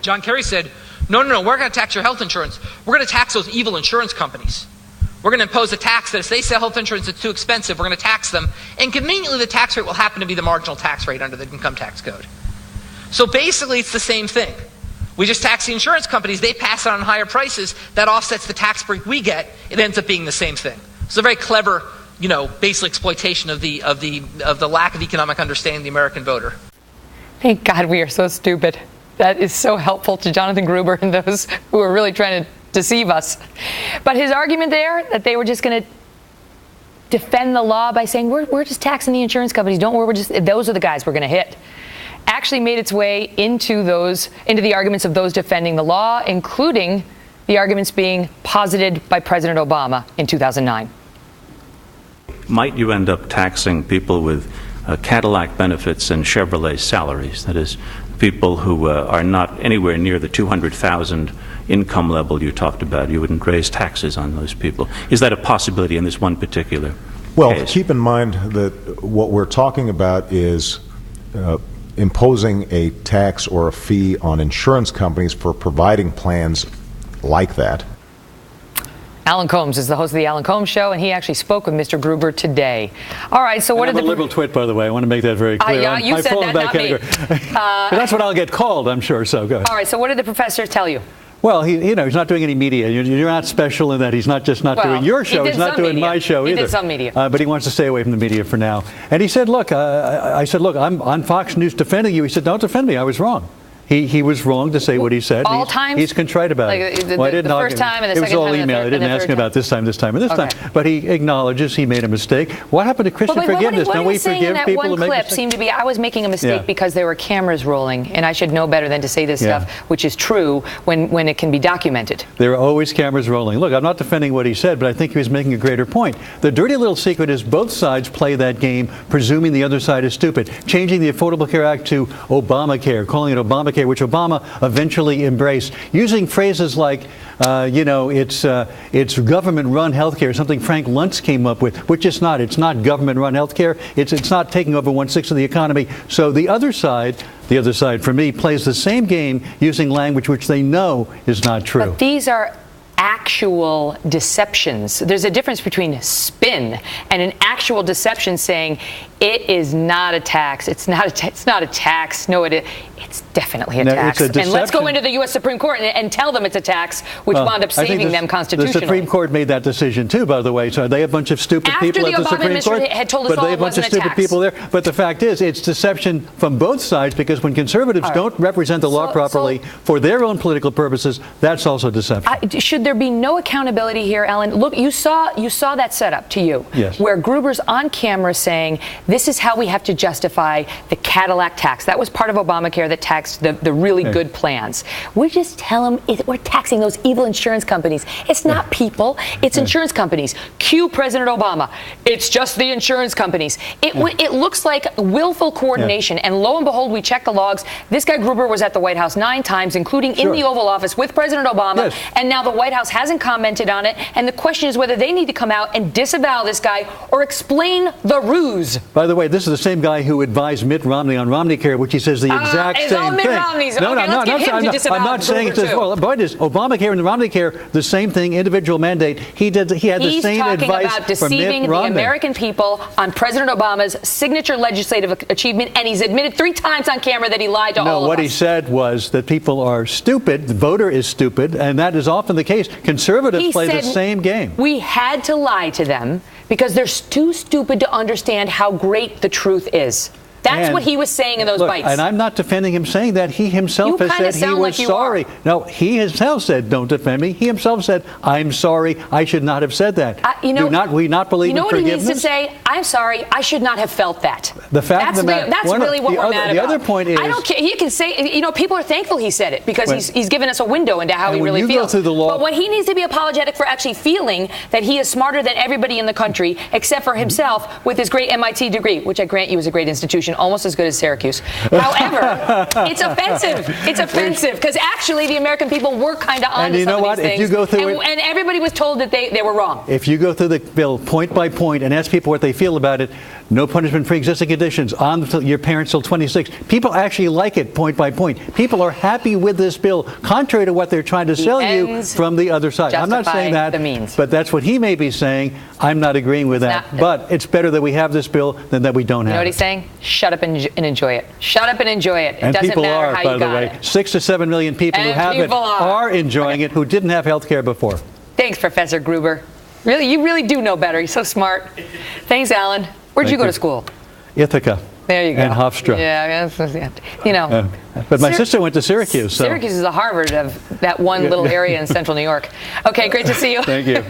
John Kerry said, no, we're going to tax your health insurance. We're going to tax those evil insurance companies. We're going to impose a tax that if they sell health insurance that's too expensive, we're going to tax them. And conveniently, the tax rate will happen to be the marginal tax rate under the income tax code. So basically, it's the same thing. We just tax the insurance companies. They pass it on higher prices. That offsets the tax break we get. It ends up being the same thing. It's a very clever, basic exploitation of the lack of economic understanding of the American voter. Thank God we are so stupid. That is so helpful to Jonathan Gruber and those who are really trying to deceive us. But his argument there that they were just going to defend the law by saying we're just taxing the insurance companies, don't worry, those are the guys we're going to hit, actually made its way into the arguments of those defending the law, including the arguments being posited by President Obama in 2009. Might you end up taxing people with Cadillac benefits and Chevrolet salaries? That is, people who are not anywhere near the 200,000 income level you talked about. You wouldn't raise taxes on those people. Is that a possibility in this one particular case? Keep in mind that what we're talking about is imposing a tax or a fee on insurance companies for providing plans like that. Alan Colmes is the host of the Alan Colmes Show, and he actually spoke with Mr. Gruber today. All right, so what I'm a liberal twit, by the way. I want to make that very clear. Yeah, you said that, not me. But that's what I'll get called, I'm sure, so go ahead. All right, so what did the professor tell you? Well, he's not doing any media. You're not special in that he's not doing your show. He's not doing my show either. He did some media. But he wants to stay away from the media for now. And he said, look, I said, look, I'm on Fox News defending you. He said, don't defend me. I was wrong. He was wrong to say what he said. All times? He's contrite about it. The first time and the second time. It was all email. I didn't ask him about this time, and this time. But he acknowledges he made a mistake. What happened to Christian forgiveness? Don't we forgive people who make mistakes? Seemed to be I was making a mistake because there were cameras rolling, and I should know better than to say this stuff, which is true when it can be documented. There are always cameras rolling. Look, I'm not defending what he said, but I think he was making a greater point. The dirty little secret is both sides play that game, presuming the other side is stupid. Changing the Affordable Care Act to ObamaCare, calling it ObamaCare, which Obama eventually embraced, using phrases like, it's government-run healthcare, something Frank Luntz came up with, which it's not. It's not government-run healthcare. It's not taking over 1/6 of the economy. So the other side for me plays the same game using language which they know is not true. But these are actual deceptions. There's a difference between spin and an actual deception saying it is not a tax. It's not a tax. No, it's definitely a tax. And let's go into the U.S. Supreme Court and tell them it's a tax, which wound up saving them constitutionally. The Supreme Court made that decision too, by the way. So are they a bunch of stupid people at the Supreme Court? Had told us but they a bunch of stupid people there. But the fact is, it's deception from both sides, because when conservatives don't represent the law properly for their own political purposes, that's also deception. Should there be no accountability here, Ellen? Look, you saw that setup to you, where Gruber's on camera saying this is how we have to justify the Cadillac tax. That was part of Obamacare that taxed the really good plans. We just tell them we're taxing those evil insurance companies. It's not people. It's insurance companies. Cue President Obama. It's just the insurance companies. It looks like willful coordination. And lo and behold, we check the logs. This guy Gruber was at the White House 9 times, including in the Oval Office with President Obama. And now the White House hasn't commented on it. And the question is whether they need to come out and disavow this guy or explain the ruse. By the way, this is the same guy who advised Mitt Romney on ObamaCare, which he says the exact same thing. I'm not saying it's well. But is Obamacare and ObamaCare the same thing? Individual mandate. He had the same advice from Mitt Romney. He's talking about deceiving the American people on President Obama's signature legislative achievement, and he's admitted 3 times on camera that he lied to all of us. No, what he said was that people are stupid. The voter is stupid, and that is often the case. Conservatives play the same game. We had to lie to them because they're too stupid to understand how great the truth is. That's what he was saying in those bites. And I'm not defending him saying that. He himself has said he was sorry. No, he himself said, don't defend me. He himself said, I'm sorry. I should not have said that. Do we not believe in forgiveness? You know what he needs to say? I'm sorry. I should not have felt that. The fact of the matter, that's really what we're mad about. The other point is, I don't care. He can say, people are thankful he said it because he's given us a window into how he really feels. Go through the law, but when he needs to be apologetic for actually feeling that he is smarter than everybody in the country except for himself with his great MIT degree, which I grant you is a great institution. almost as good as Syracuse. However, it's offensive. It's offensive because actually the American people were kind of on to some of these things. If you go through and everybody was told that they were wrong. If you go through the bill point by point and ask people what they feel about it, no punishment for existing conditions, on your parents till 26. People actually like it point by point. People are happy with this bill, contrary to what they're trying to sell you from the other side. I'm not saying that, but that's what he may be saying. I'm not agreeing with that. But it's better that we have this bill than that we don't have it. You know what he's saying? Shut up and enjoy it. Shut up and enjoy it. It doesn't matter how you got it. And people are, by the way. 6 to 7 million people who have it are enjoying it who didn't have health care before. Thanks, Professor Gruber. Really, you really do know better. You're so smart. Thanks, Alan. Where'd you go to school? Ithaca. There you go. And Hofstra. Yeah, you know. But my sister went to Syracuse. So. Syracuse is the Harvard of that one little area in central New York. Okay, great to see you. Thank you.